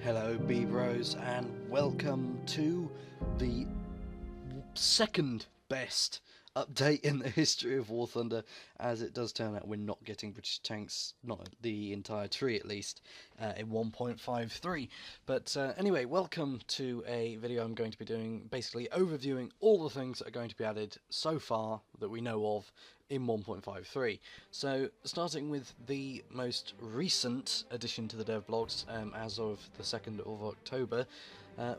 Hello BBros and welcome to the second best update in the history of War Thunder, as it does turn out we're not getting British tanks, not the entire tree at least, in 1.53. But anyway, welcome to a video I'm going to be doing, basically overviewing all the things that are going to be added so far that we know of in 1.53. So starting with the most recent addition to the dev blogs, as of the 2nd of October,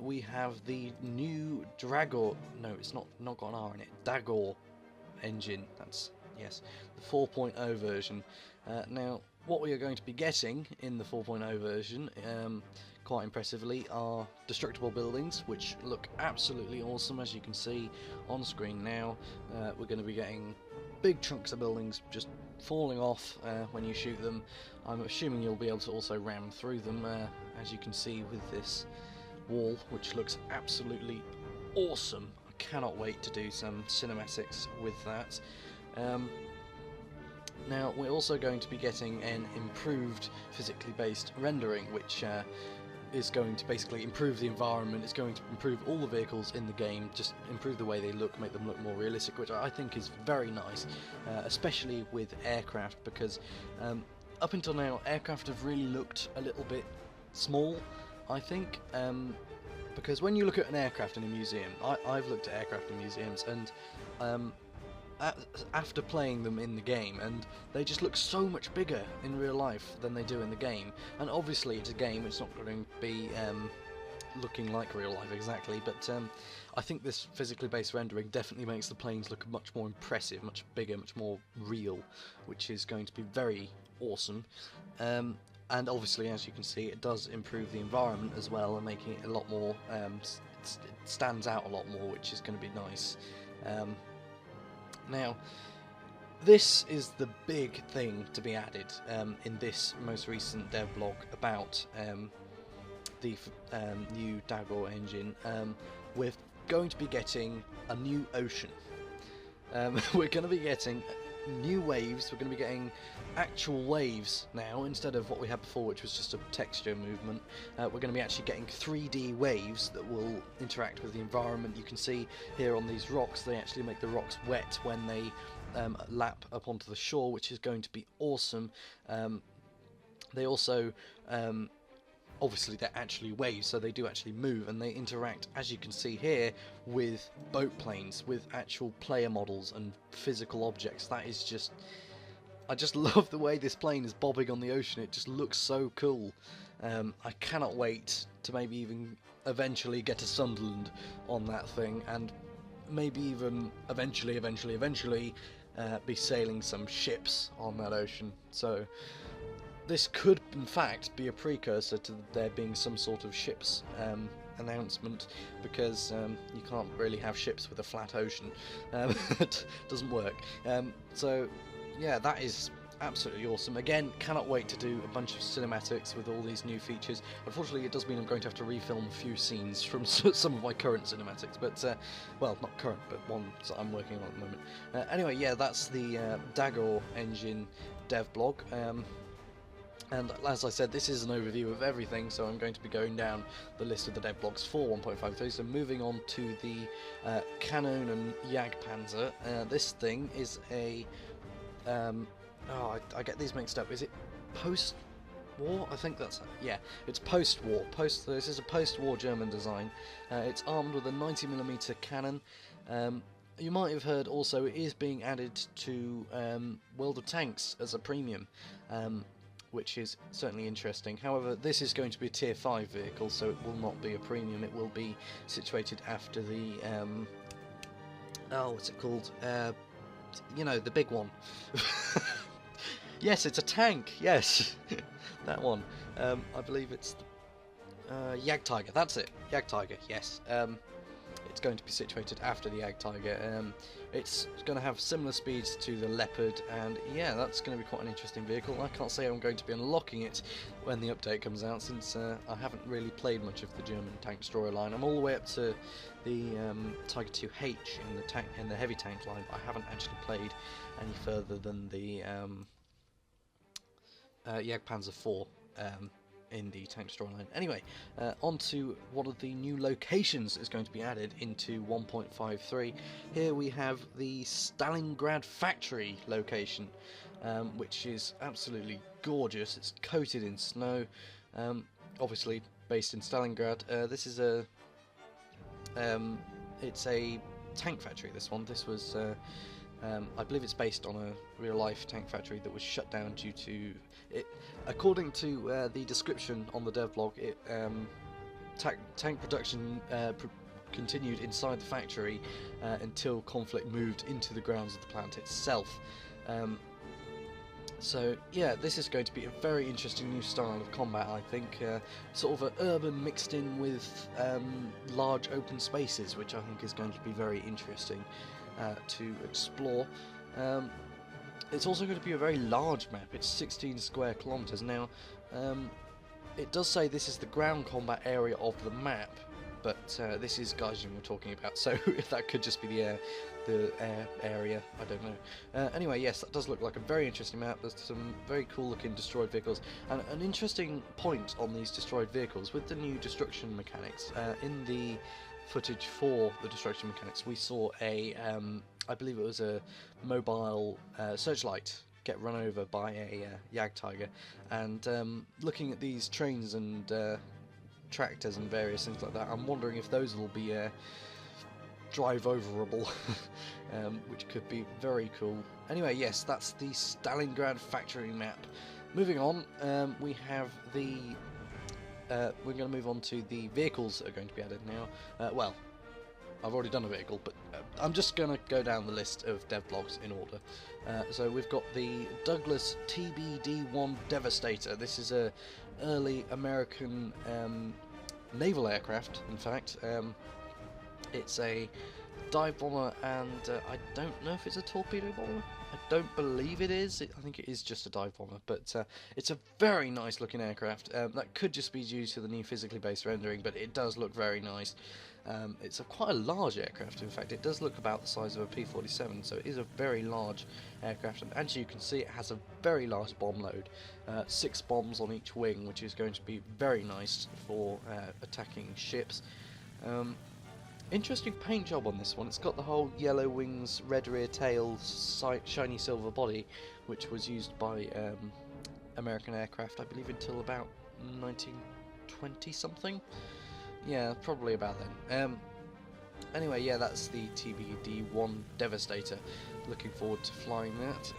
we have the new Dragor, no it's not got an R in it, Dagor engine. That's, yes, the 4.0 version. Now what we are going to be getting in the 4.0 version, quite impressively, are destructible buildings, which look absolutely awesome, as you can see on screen now. We're going to be getting big chunks of buildings just falling off when you shoot them. I'm assuming you'll be able to also ram through them, as you can see with this wall, which looks absolutely awesome. I cannot wait to do some cinematics with that. Now we're also going to be getting an improved physically based rendering, which is going to basically improve the environment. It's going to improve all the vehicles in the game, just improve the way they look, make them look more realistic, which I think is very nice, especially with aircraft, because up until now aircraft have really looked a little bit small, I think, because when you look at an aircraft in a museum, I've looked at aircraft in museums, and after playing them in the game, and they just look so much bigger in real life than they do in the game. And obviously it's a game, it's not going to be looking like real life exactly, but I think this physically based rendering definitely makes the planes look much more impressive, much bigger, much more real, which is going to be very awesome. And obviously, as you can see, it does improve the environment as well, and making it a lot more, it stands out a lot more, which is going to be nice. Now, this is the big thing to be added in this most recent dev blog about the new Dagor engine. We're going to be getting a new ocean. We're going to be getting new waves. We're going to be getting actual waves now, instead of what we had before, which was just a texture movement. We're going to be actually getting 3D waves that will interact with the environment. You can see here on these rocks, they actually make the rocks wet when they lap up onto the shore, which is going to be awesome. They also obviously they're actually waves, so they do actually move, and they interact, as you can see here, with boat planes, with actual player models and physical objects. That is just, I just love the way this plane is bobbing on the ocean. It just looks so cool. I cannot wait to maybe even eventually get to Sunderland on that thing, and maybe even eventually be sailing some ships on that ocean. So this could in fact be a precursor to there being some sort of ships announcement, because you can't really have ships with a flat ocean. It doesn't work. So yeah, that is absolutely awesome. Again, cannot wait to do a bunch of cinematics with all these new features. Unfortunately, it does mean I'm going to have to refilm a few scenes from some of my current cinematics, but well, not current, but ones that I'm working on at the moment. Anyway, yeah, that's the Dagor engine dev blog. And as I said, this is an overview of everything, so I'm going to be going down the list of the dev blogs for 1.53. So moving on to the Cannon and Jagdpanzer. This thing is a I get these mixed up. Is it post-war? I think that's, yeah, it's post-war. This is a post-war German design. It's armed with a 90mm cannon. You might have heard also it is being added to World of Tanks as a premium, which is certainly interesting. However, this is going to be a tier 5 vehicle, so it will not be a premium. It will be situated after the what's it called? You know, the big one. Yes, it's a tank. Yes, that one. I believe it's Jagdtiger. That's it. Jagdtiger. Yes. It's going to be situated after the Jagdtiger. It's going to have similar speeds to the Leopard, and yeah, that's going to be quite an interesting vehicle. I can't say I'm going to be unlocking it when the update comes out, since I haven't really played much of the German tank storyline. I'm all the way up to the Tiger 2H in the heavy tank line, but I haven't actually played any further than the Jagdpanzer 4. in the tank destroyer line. Anyway, on to one of the new locations is going to be added into 1.53. Here we have the Stalingrad Factory location, which is absolutely gorgeous. It's coated in snow, obviously based in Stalingrad. This is it's a tank factory. This was I believe it's based on a real-life tank factory that was shut down due to it. According to the description on the devlog, tank production continued inside the factory until conflict moved into the grounds of the plant itself. So yeah, this is going to be a very interesting new style of combat, I think. Sort of an urban mixed in with large open spaces, which I think is going to be very interesting to explore. It's also going to be a very large map. It's 16 square kilometers. Now, it does say this is the ground combat area of the map, but this is Gaijin we're talking about, so if that could just be the air area, I don't know. Anyway, yes, that does look like a very interesting map. There's some very cool looking destroyed vehicles, and an interesting point on these destroyed vehicles with the new destruction mechanics. In the footage for the destruction mechanics, we saw a I believe it was a mobile searchlight get run over by a Jagdtiger, and looking at these trains and tractors and various things like that, I'm wondering if those will be drive overable, which could be very cool. Anyway, yes, that's the Stalingrad Factory map. Moving on, we have the we're going to move on to the vehicles that are going to be added now. Well, I've already done a vehicle, but I'm just going to go down the list of devlogs in order. So we've got the Douglas TBD-1 Devastator. This is a early American naval aircraft, in fact. It's a dive bomber, and I don't know if it's a torpedo bomber. I don't believe it is. I think it is just a dive bomber, but it's a very nice looking aircraft. That could just be due to the new physically based rendering, but it does look very nice. It's quite a large aircraft. In fact, it does look about the size of a P-47, so it is a very large aircraft, and as you can see, it has a very large bomb load. 6 bombs on each wing, which is going to be very nice for attacking ships. Interesting paint job on this one. It's got the whole yellow wings, red rear tail, shiny silver body, which was used by American aircraft, I believe, until about 1920 something. Yeah, probably about then. Anyway, yeah, that's the TBD-1 Devastator. Looking forward to flying that.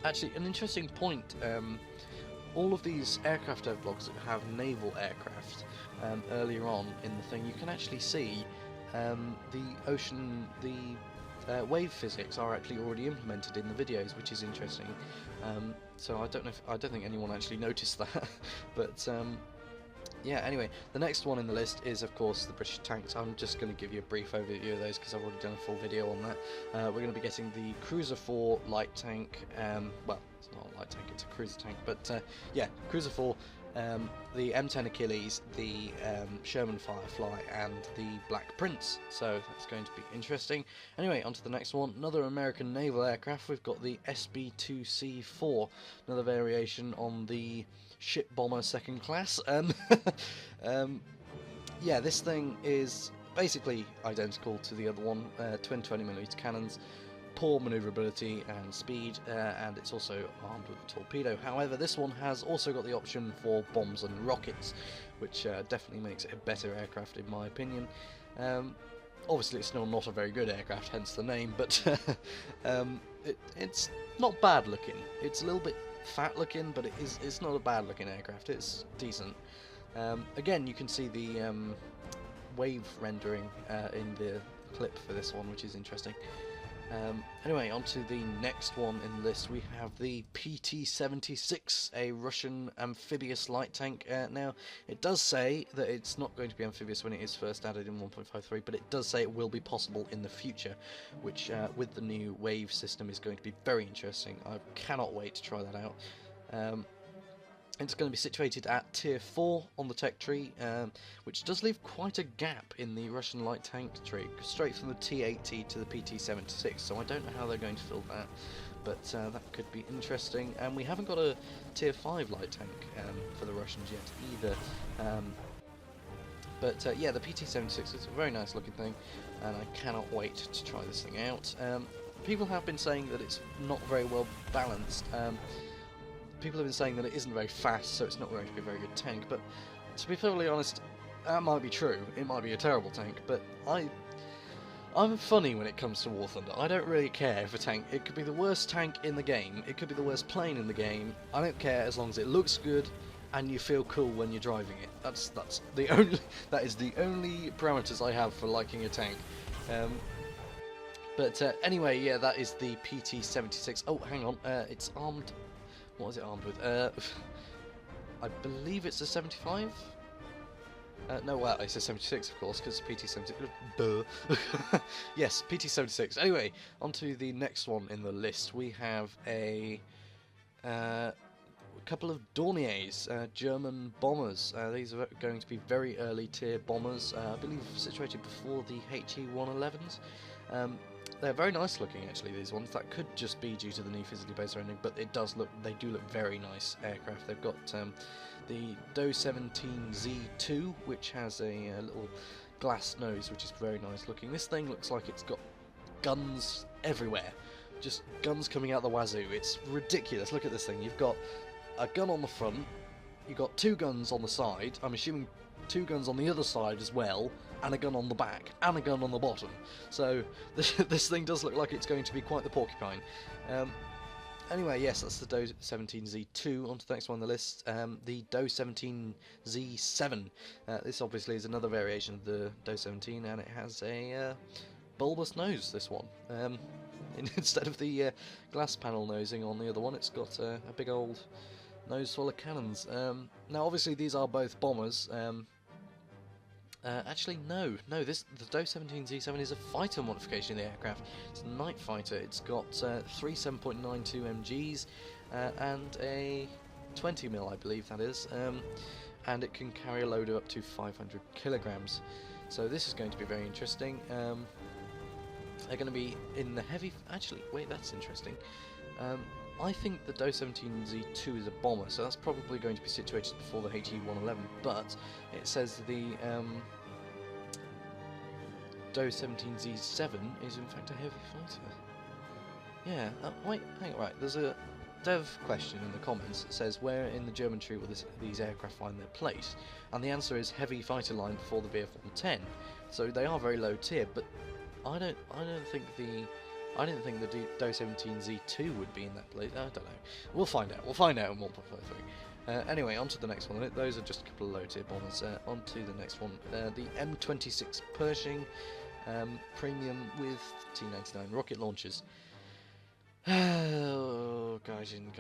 Actually, an interesting point. All of these aircraft devlogs that have naval aircraft earlier on in the thing, you can actually see the wave physics are actually already implemented in the videos, which is interesting. So I don't think anyone actually noticed that, but yeah. Anyway, the next one in the list is, of course, the British tanks. I'm just going to give you a brief overview of those because I've already done a full video on that. We're going to be getting the Cruiser 4 light tank. Well, it's not a light tank, it's a cruiser tank, but yeah, Cruiser 4, the M10 Achilles, the Sherman Firefly, and the Black Prince. So that's going to be interesting. Anyway, on to the next one. Another American naval aircraft. We've got the SB-2C4, another variation on the ship bomber second class. Yeah, this thing is basically identical to the other one. Twin 20mm cannons, poor maneuverability and speed, and it's also armed with a torpedo. However, this one has also got the option for bombs and rockets, which definitely makes it a better aircraft in my opinion. Obviously it's still not a very good aircraft, hence the name, but it's not bad looking. It's a little bit fat looking, but it's not a bad looking aircraft. It's decent. Again, you can see the wave rendering in the clip for this one, which is interesting. Anyway, on to the next one in the list. We have the PT-76, a Russian amphibious light tank. Now, it does say that it's not going to be amphibious when it is first added in 1.53, but it does say it will be possible in the future, which with the new wave system is going to be very interesting. I cannot wait to try that out. It's going to be situated at Tier 4 on the tech tree, which does leave quite a gap in the Russian light tank tree, straight from the T80 to the PT76, so I don't know how they're going to fill that, but that could be interesting. And we haven't got a Tier 5 light tank for the Russians yet either. But yeah, the PT76 is a very nice looking thing, and I cannot wait to try this thing out. People have been saying that it's not very well balanced. People have been saying that it isn't very fast, so it's not going to be a very good tank, but to be perfectly honest, that might be true. It might be a terrible tank, but I'm funny when it comes to War Thunder. I don't really care if a tank... It could be the worst tank in the game, it could be the worst plane in the game. I don't care as long as it looks good and you feel cool when you're driving it. That is the only parameters I have for liking a tank. But anyway, yeah, that is the PT76. Oh, hang on, it's armed... What is it armed with? I believe it's a 75? No, well, it's a 76, of course, because PT76... Duh. Yes, PT76. Anyway, on to the next one in the list. We have a couple of Dorniers, German bombers. These are going to be very early tier bombers, I believe situated before the HE-111s. They're very nice looking, actually, these ones. That could just be due to the new physically based rendering, but it does look. They do look very nice aircraft. They've got the Do-17Z2, which has a little glass nose, which is very nice looking. This thing looks like it's got guns everywhere, just guns coming out the wazoo. It's ridiculous. Look at this thing. You've got a gun on the front. You've got two guns on the side. I'm assuming two guns on the other side as well, and a gun on the back, and a gun on the bottom. So this thing does look like it's going to be quite the porcupine. Anyway, yes, that's the Do-17Z2. On to the next one on the list, the Do-17Z7. This obviously is another variation of the Do-17, and it has a bulbous nose, this one. Instead of the glass panel nosing on the other one, it's got a big old nose full of cannons. Now, obviously, these are both bombers. Actually, no. The Do-17Z7 is a fighter modification of the aircraft. It's a night fighter. It's got 3 7.92 MGs and a 20mm, I believe that is, and it can carry a load of up to 500 kilograms. So this is going to be very interesting. They're going to be in the heavy... Actually, wait, that's interesting. I think the Do-17Z2 is a bomber, so that's probably going to be situated before the HE-111, but it says the Do-17Z7 is in fact a heavy fighter. Yeah, wait, hang on, right, there's a dev question in the comments that says, where in the German tree will these aircraft find their place? And the answer is heavy fighter line before the VF-110, so they are very low tier, but I don't think the Do-17Z2 would be in that place. I don't know. We'll find out. We'll find out in 1.53. Anyway, on to the next one. Those are just a couple of low-tier bombers. On to the next one. The M26 Pershing Premium with T99 rocket launchers. Oh, Gaijin.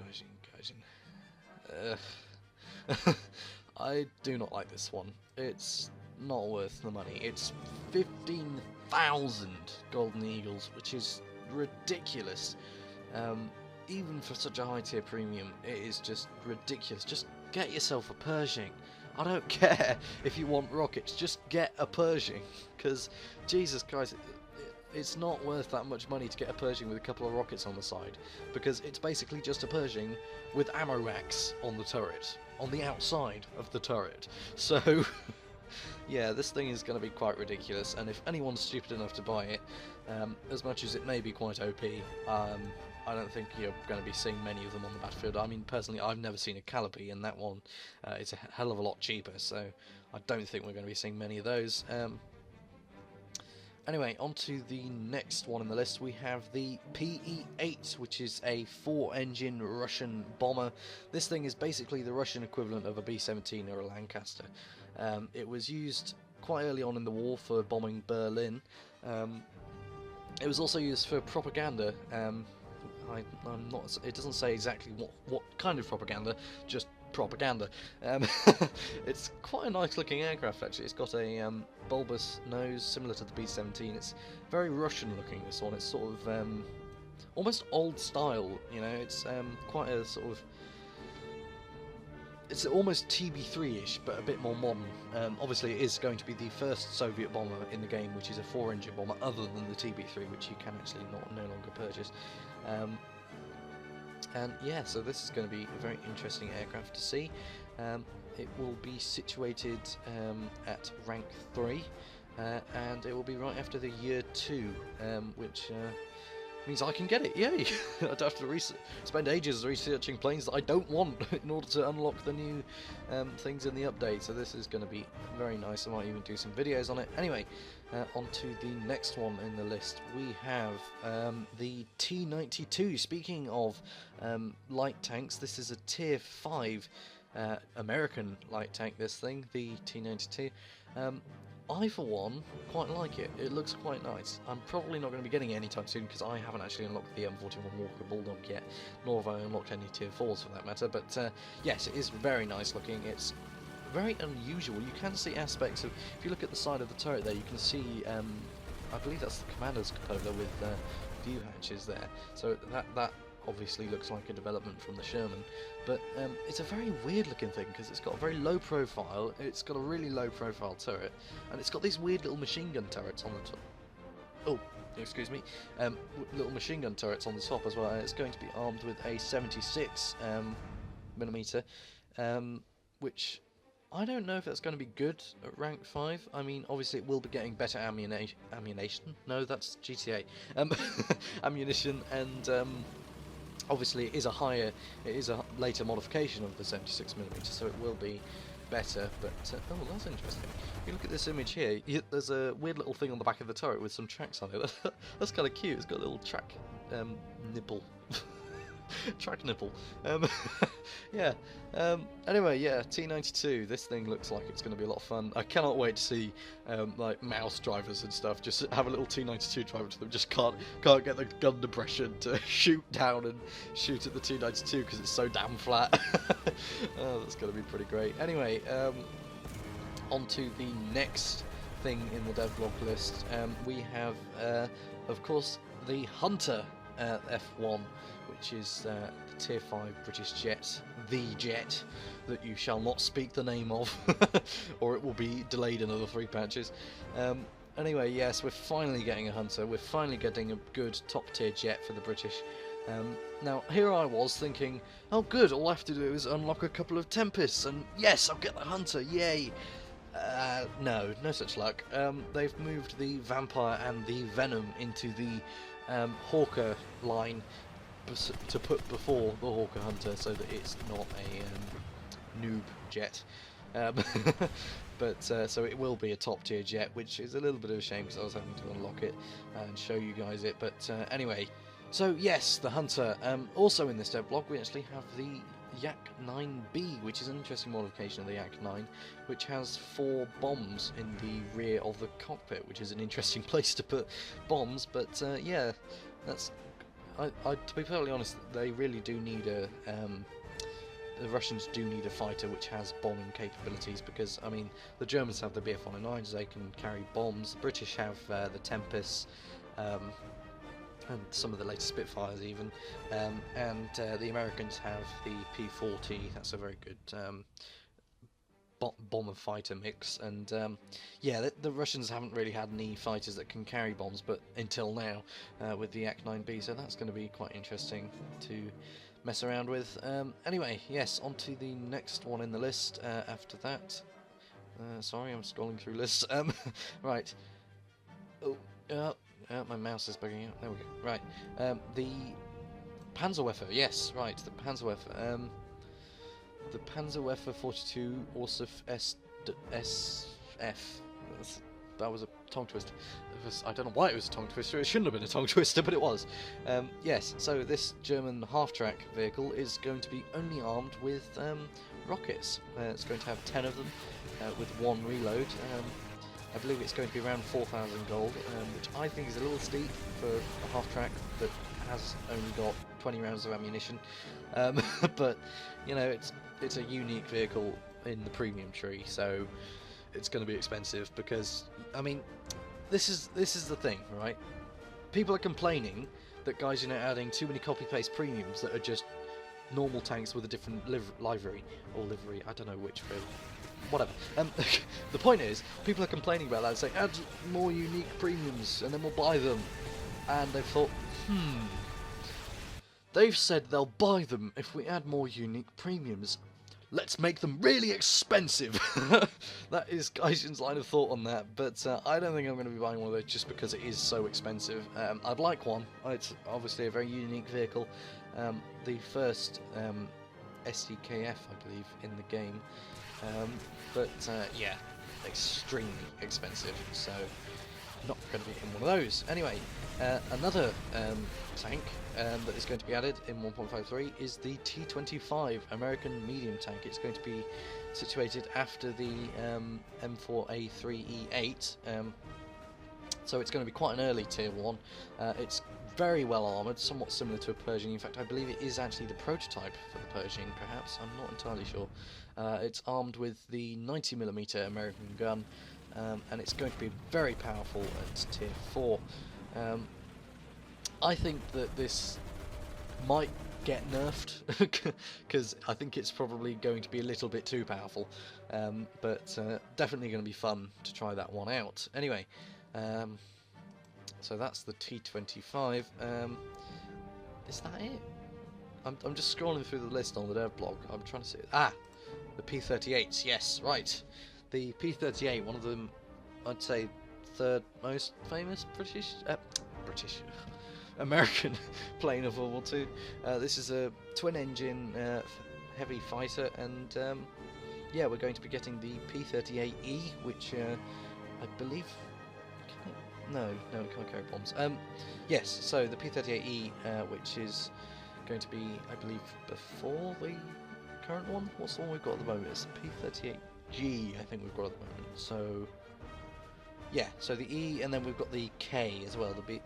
I do not like this one. It's not worth the money. It's 15,000 Golden Eagles, which is ridiculous. Even for such a high tier premium, it is just ridiculous. Just get yourself a Pershing. I don't care if you want rockets, just get a Pershing, because Jesus Christ, it's not worth that much money to get a Pershing with a couple of rockets on the side, because it's basically just a Pershing with ammo racks on the turret, on the outside of the turret. So yeah, this thing is going to be quite ridiculous, and if anyone's stupid enough to buy it, as much as it may be quite OP, I don't think you're going to be seeing many of them on the battlefield. I mean, personally, I've never seen a Calliope, and that one is a hell of a lot cheaper, so I don't think we're going to be seeing many of those. Anyway, on to the next one on the list. We have the PE-8, which is a 4-engine Russian bomber. This thing is basically the Russian equivalent of a B-17 or a Lancaster. It was used quite early on in the war for bombing Berlin. It was also used for propaganda. I'm not. It doesn't say exactly what kind of propaganda, just propaganda. It's quite a nice looking aircraft actually. It's got a bulbous nose similar to the B-17. It's very Russian looking, this one. It's sort of almost old style, you know. It's quite a sort of it's almost TB3-ish, but a bit more modern. Obviously, it is going to be the first Soviet bomber in the game, which is a 4-engine bomber, other than the TB3, which you can actually no longer purchase. And yeah, so this is going to be a very interesting aircraft to see. It will be situated at rank 3, and it will be right after the year 2, which means I can get it. Yay! I don't have to spend ages researching planes that I don't want in order to unlock the new things in the update. So this is going to be very nice. I might even do some videos on it. Anyway, on to the next one in the list. We have the T92. Speaking of light tanks, this is a Tier 5 American light tank, this thing, the T92. I, for one, quite like it. It looks quite nice. I'm probably not going to be getting it anytime soon because I haven't actually unlocked the M41 Walker Bulldog yet, nor have I unlocked any Tier 4s for that matter. But yes, it is very nice looking. It's very unusual. You can see aspects of, if you look at the side of the turret there, you can see, I believe that's the commander's cupola with view hatches there. So that obviously looks like a development from the Sherman, but it's a very weird looking thing because it's got a very low profile, it's got a really low profile turret, and it's got these weird little machine gun turrets on the top. Oh, excuse me, little machine gun turrets on the top as well, and it's going to be armed with a 76 millimeter, which I don't know if that's going to be good at rank 5. I mean, obviously it will be getting better ammunition. No, that's GTA. Ammunition, and obviously it is a later modification of the 76mm, so it will be better, but oh, that's interesting. If you look at this image here, there's a weird little thing on the back of the turret with some tracks on it. That's kind of cute. It's got a little track nipple. Track nipple. Yeah. Anyway, yeah, T92. This thing looks like it's going to be a lot of fun. I cannot wait to see like mouse drivers and stuff. Just have a little T92 driver to them. Just can't get the gun depression to shoot down and shoot at the T92 because it's so damn flat. Oh, that's going to be pretty great. Anyway, on to the next thing in the devlog list. We have, of course, the Hunter F1, which is the Tier 5 British jet, the jet that you shall not speak the name of, or it will be delayed another 3 patches. Anyway, yes, we're finally getting a Hunter, we're finally getting a good top tier jet for the British. Now, here I was thinking, oh good, all I have to do is unlock a couple of Tempests, and yes, I'll get the Hunter, yay! No such luck. They've moved the Vampire and the Venom into the Hawker line to put before the Hawker Hunter, so that it's not a noob jet. But so it will be a top tier jet, which is a little bit of a shame because I was having to unlock it and show you guys it. But anyway, so yes, the Hunter. Also in this devlog we actually have the Yak 9B, which is an interesting modification of the Yak 9, which has 4 bombs in the rear of the cockpit, which is an interesting place to put bombs. But yeah, that's. To be perfectly honest, they really do need the Russians do need a fighter which has bombing capabilities, because I mean the Germans have the Bf-109s, they can carry bombs. The British have the Tempests, and some of the latest Spitfires even, and the Americans have the P30. That's a very good bomber fighter mix, and yeah, the Russians haven't really had any fighters that can carry bombs, but until now with the Yak 9B, so that's going to be quite interesting to mess around with. Anyway, yes, on to the next one in the list. After that, sorry, I'm scrolling through lists. Right. Oh, my mouse is bugging out. There we go. Right. The Panzerwaffe. Yes, right. The Panzerwaffe. The Panzerwaffe 42 Orsif SF. That was a tongue twister. I don't know why it was a tongue twister. It shouldn't have been a tongue twister, but it was. Yes, so this German half-track vehicle is going to be only armed with rockets. It's going to have 10 of them with 1 reload. I believe it's going to be around 4,000 gold, which I think is a little steep for a half-track that has only got 20 rounds of ammunition. But you know, it's a unique vehicle in the premium tree, so it's going to be expensive, because I mean, this is the thing, right? People are complaining that guys are now adding too many copy-paste premiums that are just normal tanks with a different livery, or livery, I don't know which, really. Whatever. The point is, people are complaining about that and saying, add more unique premiums and then we'll buy them. And they've thought, they've said they'll buy them if we add more unique premiums. Let's make them really expensive. That is Gaijin's line of thought on that, but I don't think I'm going to be buying one of those just because it is so expensive. I'd like one. It's obviously a very unique vehicle. The first SDKF, I believe, in the game. But yeah, extremely expensive, so not going to be in one of those. Anyway, another tank that is going to be added in 1.53 is the T25 American medium tank. It's going to be situated after the M4A3E8, so it's going to be quite an early tier 1. It's very well armoured, somewhat similar to a Pershing. In fact, I believe it is actually the prototype for the Pershing, perhaps. I'm not entirely sure. It's armed with the 90mm American gun, and it's going to be very powerful at tier 4. I think that this might get nerfed, because I think it's probably going to be a little bit too powerful, but definitely going to be fun to try that one out. Anyway, so that's the T25. Is that it? I'm just scrolling through the list on the dev blog. I'm trying to see it. Ah, the P38s. Yes, right. The P38, one of them, I'd say, third most famous British American plane of World War II. This is a twin-engine heavy fighter, and yeah, we're going to be getting the P38E, which I believe. No, it can't carry bombs. Yes, so the P38E, which is going to be, I believe, before the current one. What's the one we've got at the moment? It's the P38G, I think we've got at the moment. So yeah, so the E, and then we've got the K as well, the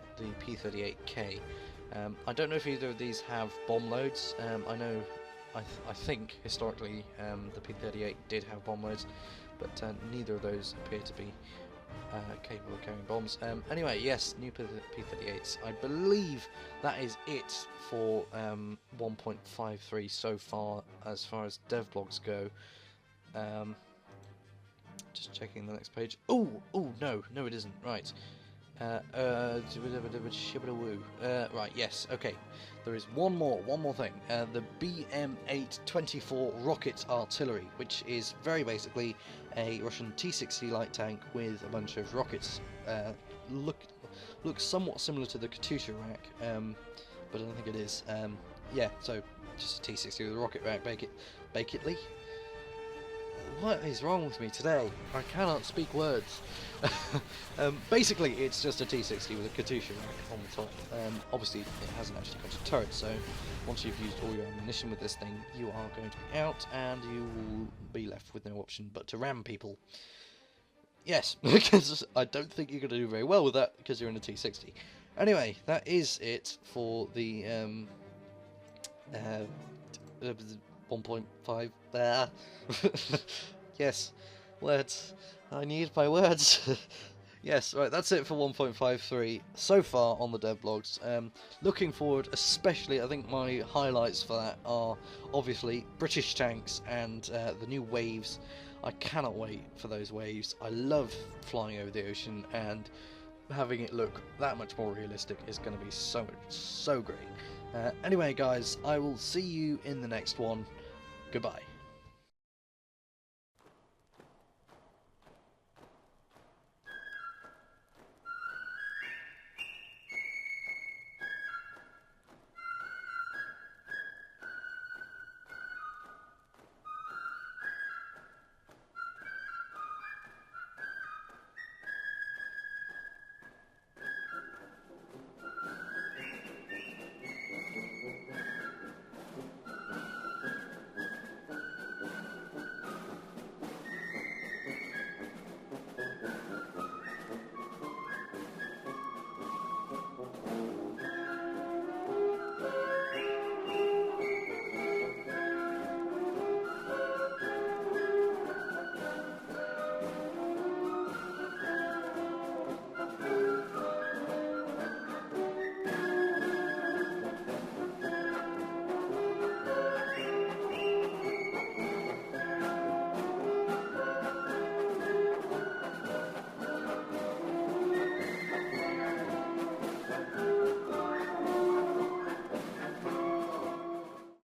P38K. I don't know if either of these have bomb loads. I know, I think historically the P38 did have bomb loads, but neither of those appear to be capable of carrying bombs. Anyway, yes, new P38s. I believe that is it for 1.53 so far as devlogs go. Just checking the next page. Oh, no, it isn't. Right. Right, yes, okay. There is one more thing. The BM824 rocket artillery, which is very basically a Russian T-60 light tank with a bunch of rockets. Looks somewhat similar to the Katyusha rack, but I don't think it is. Yeah, so just a T-60 with a rocket rack, basically. What is wrong with me today? I cannot speak words. Basically, it's just a T-60 with a Katyusha rack on the top. Obviously, it hasn't actually got a turret, so once you've used all your ammunition with this thing, you are going to be out, and you will be left with no option but to ram people. Yes, because I don't think you're going to do very well with that, because you're in a T-60. Anyway, that is it for the 1.5 there. Yes, words. I need my words. Yes, right, that's it for 1.53 so far on the devlogs. Looking forward, especially, I think my highlights for that are obviously British tanks and the new waves. I cannot wait for those waves. I love flying over the ocean, and having it look that much more realistic is going to be so great. Anyway, guys, I will see you in the next one. Goodbye.